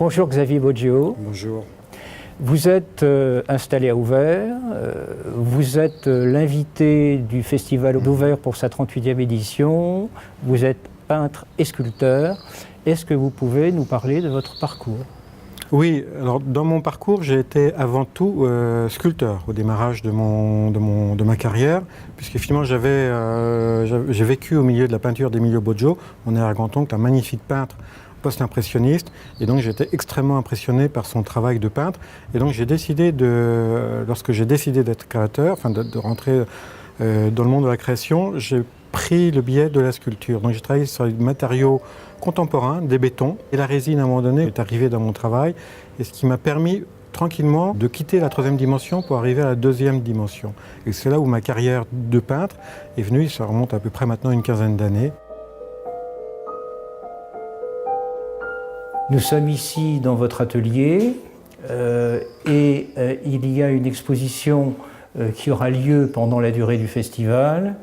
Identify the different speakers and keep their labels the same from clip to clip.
Speaker 1: Bonjour Xavier Boggio.
Speaker 2: Bonjour.
Speaker 1: Vous êtes installé à Auvers, vous êtes l'invité du Festival d'Auvers pour sa 38e édition, vous êtes peintre et sculpteur. Est-ce que vous pouvez nous parler de votre parcours ?
Speaker 2: Oui, alors dans mon parcours, j'ai été avant tout sculpteur au démarrage de ma carrière, puisque finalement j'ai vécu au milieu de la peinture d'Emilio Boggio, mon arrière-grand-oncle, un magnifique peintre post-impressionniste, et donc j'étais extrêmement impressionné par son travail de peintre, et donc lorsque j'ai décidé d'être créateur, enfin de rentrer dans le monde de la création, j'ai pris le biais de la sculpture. Donc j'ai travaillé sur des matériaux contemporains, des bétons, et la résine à un moment donné est arrivée dans mon travail, et ce qui m'a permis tranquillement de quitter la 3e dimension pour arriver à la 2e dimension. Et c'est là où ma carrière de peintre est venue, ça remonte à peu près maintenant une quinzaine d'années.
Speaker 1: Nous sommes ici dans votre atelier et il y a une exposition qui aura lieu pendant la durée du festival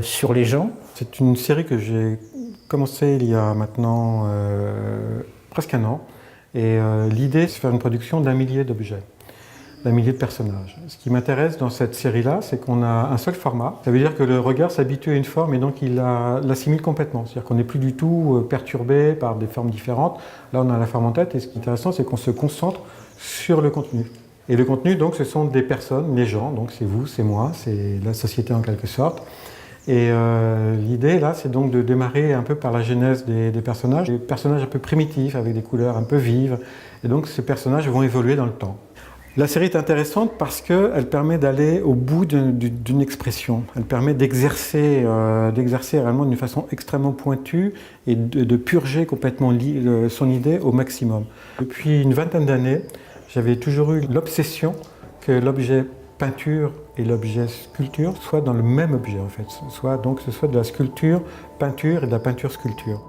Speaker 1: sur les gens.
Speaker 2: C'est une série que j'ai commencée il y a maintenant presque un an. Et l'idée, c'est de faire une production d'1 millier d'objets, d'1 millier de personnages. Ce qui m'intéresse dans cette série-là, c'est qu'on a un seul format. Ça veut dire que le regard s'habitue à une forme et donc il l'assimile complètement. C'est-à-dire qu'on n'est plus du tout perturbé par des formes différentes. Là, on a la forme en tête et ce qui est intéressant, c'est qu'on se concentre sur le contenu. Et le contenu, donc, ce sont des personnes, les gens. Donc, c'est vous, c'est moi, c'est la société en quelque sorte. Et l'idée, là, c'est donc de démarrer un peu par la genèse des personnages. Des personnages un peu primitifs, avec des couleurs un peu vives. Et donc, ces personnages vont évoluer dans le temps. La série est intéressante parce qu'elle permet d'aller au bout d'une expression. Elle permet d'exercer réellement d'une façon extrêmement pointue et de purger complètement son idée au maximum. Depuis une vingtaine d'années, j'avais toujours eu l'obsession que l'objet peinture et l'objet sculpture soient dans le même objet en fait. Donc ce soit de la sculpture, peinture et de la peinture, sculpture.